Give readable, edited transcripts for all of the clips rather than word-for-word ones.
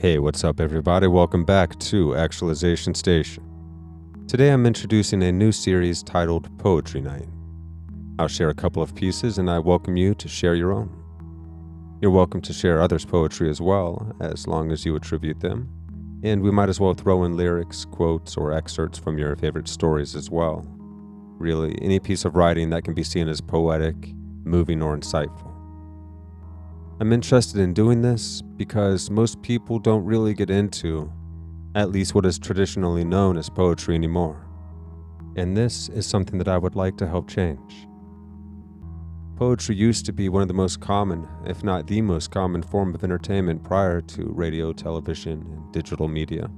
Hey, what's up everybody? Welcome back to Actualization Station. Today I'm introducing a new series titled Poetry Night. I'll share a couple of pieces and I welcome you to share your own. You're welcome to share others' poetry as well, as long as you attribute them. And we might as well throw in lyrics, quotes, or excerpts from your favorite stories as well. Really, any piece of writing that can be seen as poetic, moving, or insightful. I'm interested in doing this because most people don't really get into, at least what is traditionally known as poetry anymore. And this is something that I would like to help change. Poetry used to be one of the most common, if not the most common form of entertainment prior to radio, television, and digital media.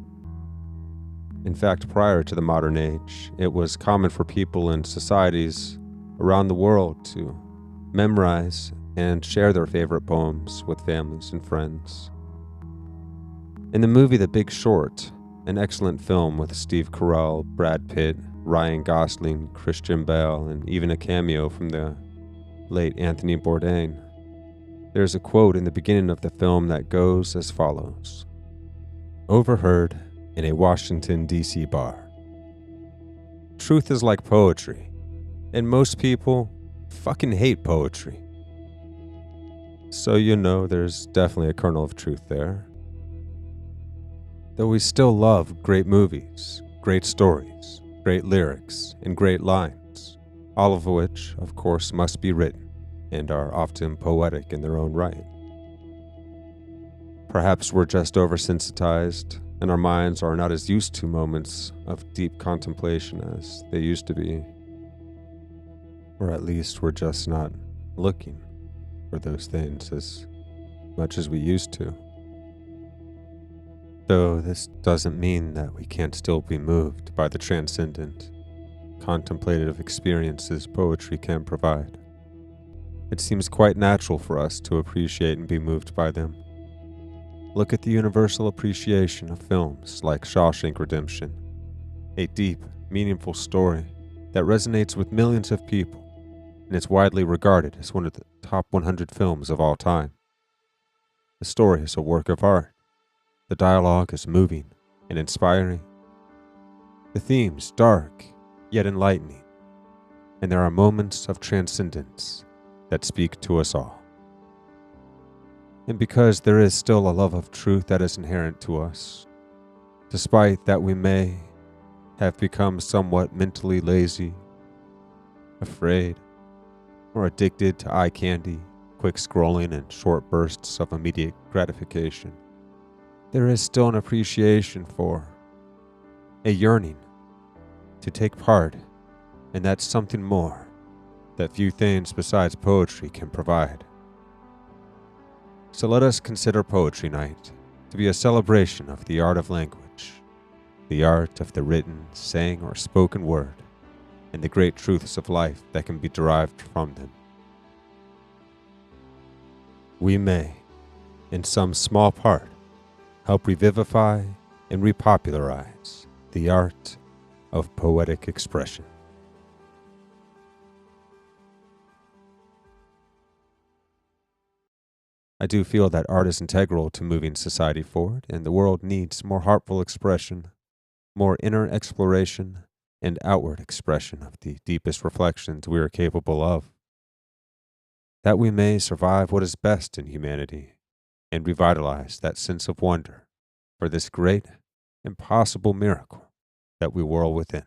In fact, prior to the modern age, it was common for people in societies around the world to memorize and share their favorite poems with families and friends. In the movie The Big Short, an excellent film with Steve Carell, Brad Pitt, Ryan Gosling, Christian Bale, and even a cameo from the late Anthony Bourdain, there's a quote in the beginning of the film that goes as follows. Overheard in a Washington, D.C. bar. Truth is like poetry, and most people fucking hate poetry. So you know there's definitely a kernel of truth there. Though we still love great movies, great stories, great lyrics, and great lines, all of which, of course, must be written and are often poetic in their own right. Perhaps we're just oversensitized and our minds are not as used to moments of deep contemplation as they used to be. Or at least we're just not looking for those things as much as we used to. Though this doesn't mean that we can't still be moved by the transcendent, contemplative experiences poetry can provide. It seems quite natural for us to appreciate and be moved by them. Look at the universal appreciation of films like Shawshank Redemption, a deep, meaningful story that resonates with millions of people and is widely regarded as one of the top 100 films of all time. The story is a work of art. The dialogue is moving and inspiring. The themes dark yet enlightening, and there are moments of transcendence that speak to us all. And because there is still a love of truth that is inherent to us, despite that we may have become somewhat mentally lazy, afraid, or addicted to eye candy, quick scrolling, and short bursts of immediate gratification, there is still an appreciation for, a yearning to take part in that something more that few things besides poetry can provide. So let us consider Poetry Night to be a celebration of the art of language, the art of the written, sang, or spoken word, and the great truths of life that can be derived from them. We may, in some small part, help revivify and repopularize the art of poetic expression. I do feel that art is integral to moving society forward, and the world needs more heartful expression, more inner exploration, and outward expression of the deepest reflections we are capable of, that we may survive what is best in humanity and revitalize that sense of wonder for this great, impossible miracle that we whirl within.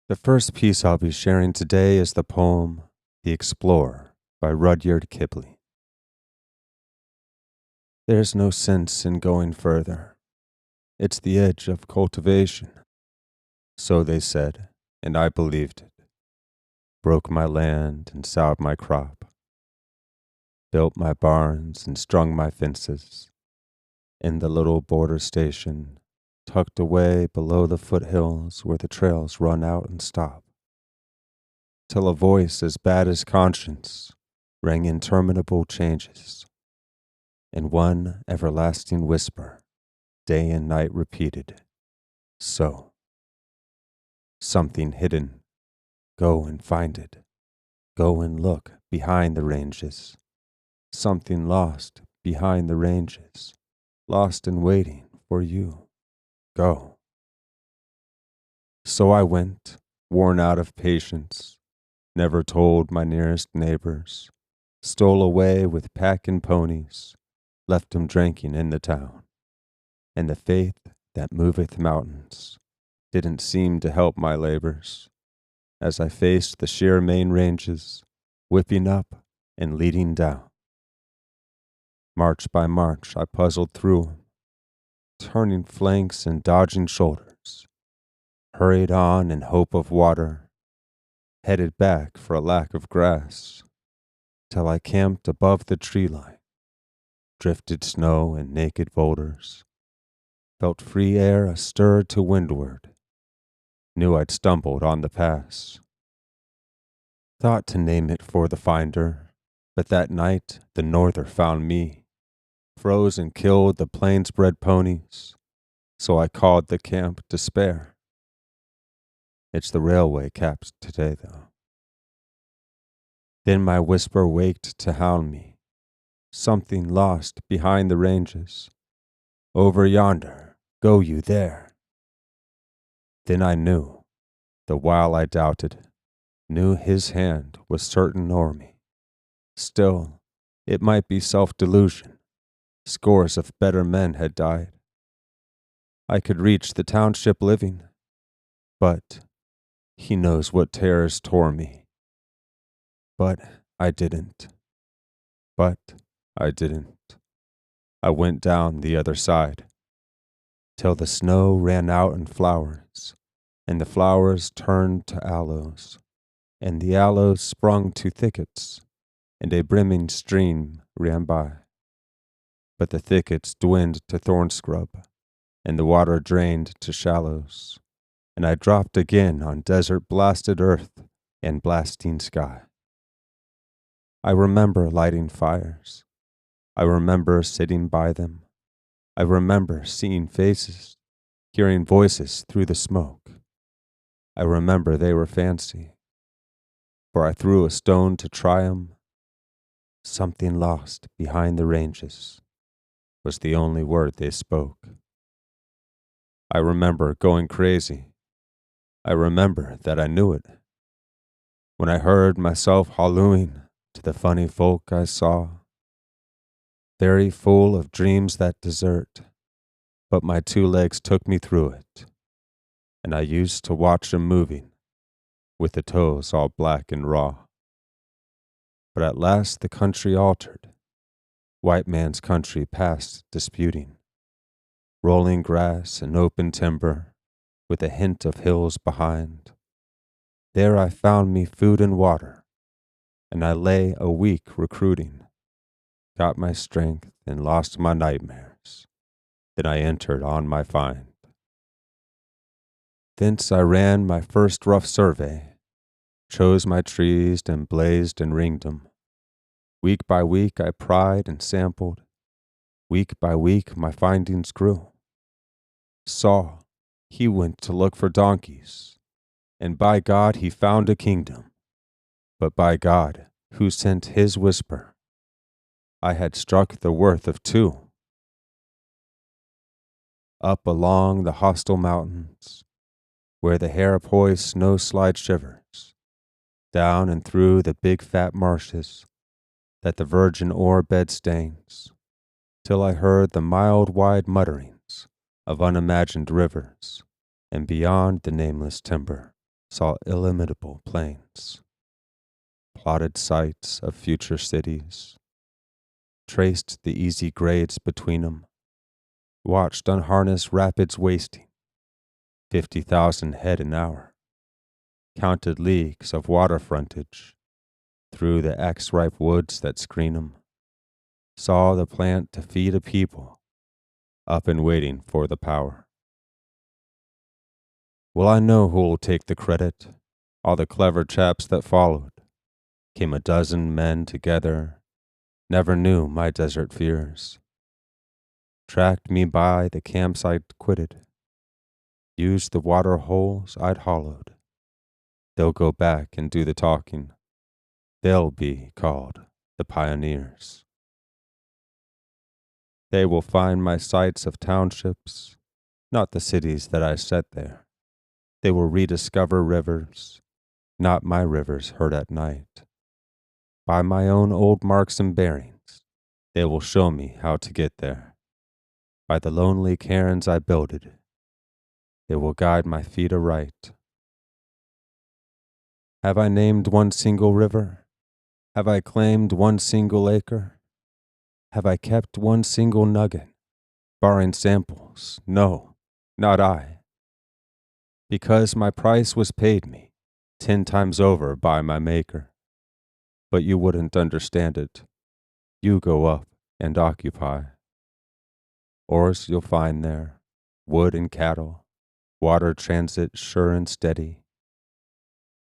The first piece I'll be sharing today is the poem The Explorer by Rudyard Kipling. There's no sense in going further. It's the edge of cultivation. So they said, and I believed it. Broke my land and sowed my crop. Built my barns and strung my fences. In the little border station, tucked away below the foothills where the trails run out and stop. Till a voice as bad as conscience rang interminable changes. And one everlasting whisper, day and night repeated, so. Something hidden, go and find it. Go and look behind the ranges. Something lost behind the ranges, lost and waiting for you. Go. So I went, worn out of patience, never told my nearest neighbors, stole away with pack and ponies, left 'em drinking in the town. And the faith that moveth mountains didn't seem to help my labors, as I faced the sheer main ranges, whipping up and leading down. March by march I puzzled through 'em, turning flanks and dodging shoulders, hurried on in hope of water, headed back for a lack of grass, till I camped above the tree line, drifted snow and naked boulders, felt free air astir to windward, knew I'd stumbled on the pass. Thought to name it for the finder, but that night the norther found me, froze and killed the plains-bred ponies, so I called the camp despair. It's the railway caps today, though. Then my whisper waked to hound me, something lost behind the ranges. Over yonder, go you there. Then I knew, the while I doubted, knew his hand was certain o'er me. Still, it might be self-delusion. Scores of better men had died. I could reach the township living, but he knows what terrors tore me. But I didn't. I went down the other side, till the snow ran out in flowers, and the flowers turned to aloes, and the aloes sprung to thickets, and a brimming stream ran by. But the thickets dwindled to thorn scrub, and the water drained to shallows, and I dropped again on desert-blasted earth and blasting sky. I remember lighting fires. I remember sitting by them. I remember seeing faces, hearing voices through the smoke. I remember they were fancy, for I threw a stone to try 'em. Something lost behind the ranges was the only word they spoke. I remember going crazy. I remember that I knew it, when I heard myself hallooing to the funny folk I saw, very full of dreams that desert, but my two legs took me through it, and I used to watch 'em moving, with the toes all black and raw. But at last the country altered, white man's country past disputing, rolling grass and open timber, with a hint of hills behind. There I found me food and water, and I lay a week recruiting, got my strength and lost my nightmares. Then I entered on my find. Thence I ran my first rough survey, chose my trees and blazed and ringed 'em. Week by week I pried and sampled. Week by week my findings grew. Saw, he went to look for donkeys, and by God he found a kingdom. But by God, who sent his whisper, I had struck the worth of two. Up along the hostile mountains, where the hair-poised snow-slide shivers, down and through the big fat marshes that the virgin ore bed stains, till I heard the mild wide mutterings of unimagined rivers, and beyond the nameless timber saw illimitable plains, plotted sites of future cities, traced the easy grades between 'em, watched unharnessed rapids wasting, 50,000 head an hour, counted leagues of water frontage, through the axe-ripe woods that screen 'em, saw the plant to feed a people, up and waiting for the power. Well, I know who'll take the credit, all the clever chaps that followed, came a dozen men together, never knew my desert fears, tracked me by the camps I'd quitted, used the water holes I'd hollowed. They'll go back and do the talking. They'll be called the pioneers. They will find my sites of townships, not the cities that I set there. They will rediscover rivers, not my rivers heard at night. By my own old marks and bearings, they will show me how to get there. By the lonely cairns I builded, they will guide my feet aright. Have I named one single river? Have I claimed one single acre? Have I kept one single nugget? Barring samples, no, not I. Because my price was paid me 10 times over by my maker. But you wouldn't understand it. You go up and occupy. Ores you'll find there, wood and cattle, water transit sure and steady.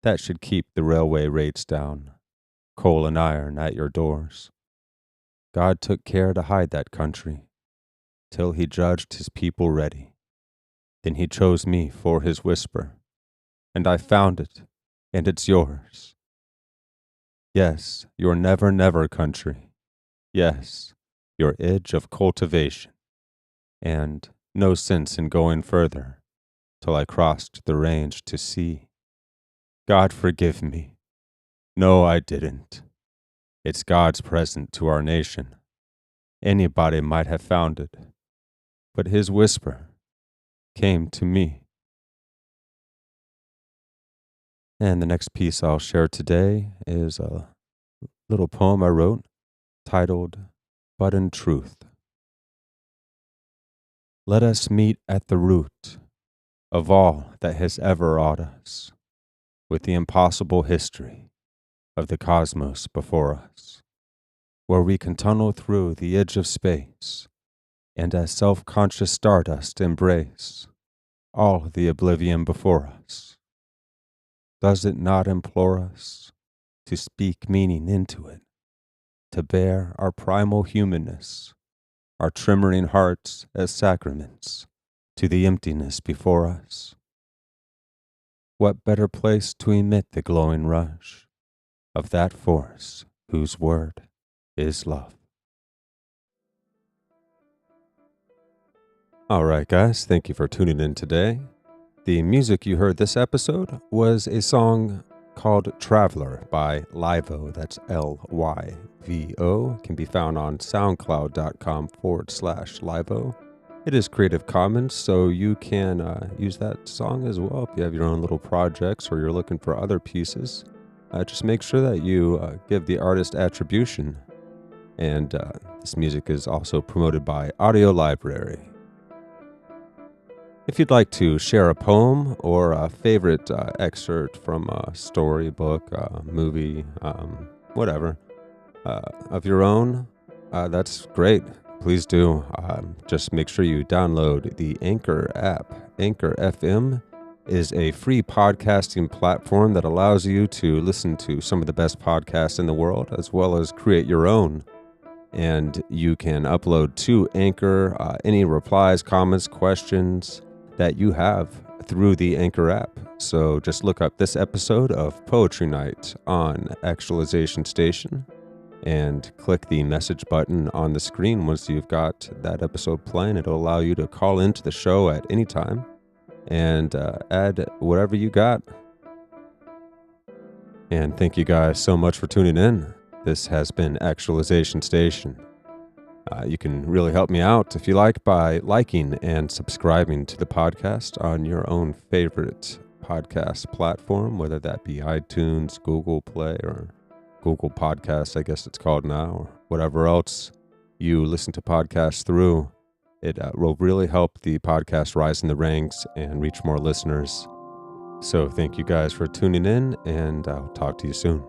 That should keep the railway rates down, coal and iron at your doors. God took care to hide that country, till he judged his people ready. Then he chose me for his whisper, and I found it, and it's yours. Yes, your never, never country. Yes, your edge of cultivation. And no sense in going further, till I crossed the range to see. God forgive me. No, I didn't. It's God's present to our nation. Anybody might have found it, but his whisper came to me. And the next piece I'll share today is a little poem I wrote titled But in Truth. Let us meet at the root of all that has ever awed us, with the impossible history of the cosmos before us, where we can tunnel through the edge of space and as self-conscious stardust embrace all the oblivion before us. Does it not implore us to speak meaning into it, to bear our primal humanness, our tremoring hearts as sacraments to the emptiness before us? What better place to emit the glowing rush of that force whose word is love? All right, guys, thank you for tuning in today. The music you heard this episode was a song called Traveler by Livo. That's Lyvo. It can be found on soundcloud.com/Livo. It is Creative Commons, so you can use that song as well if you have your own little projects or you're looking for other pieces. Just make sure that you give the artist attribution. And this music is also promoted by Audio Library. If you'd like to share a poem or a favorite excerpt from a story, book, movie, whatever, of your own, that's great. Please do. Just make sure you download the Anchor app. Anchor FM is a free podcasting platform that allows you to listen to some of the best podcasts in the world, as well as create your own. And you can upload to Anchor any replies, comments, questions that you have through the Anchor app. So just look up this episode of Poetry Night on Actualization Station and click the message button on the screen. Once you've got that episode playing, it'll allow you to call into the show at any time and add whatever you got. And thank you guys so much for tuning in. This has been Actualization Station. You can really help me out if you like by liking and subscribing to the podcast on your own favorite podcast platform, whether that be iTunes, Google Play, or Google Podcasts, I guess it's called now, or whatever else you listen to podcasts through. It will really help the podcast rise in the ranks and reach more listeners. So thank you guys for tuning in, and I'll talk to you soon.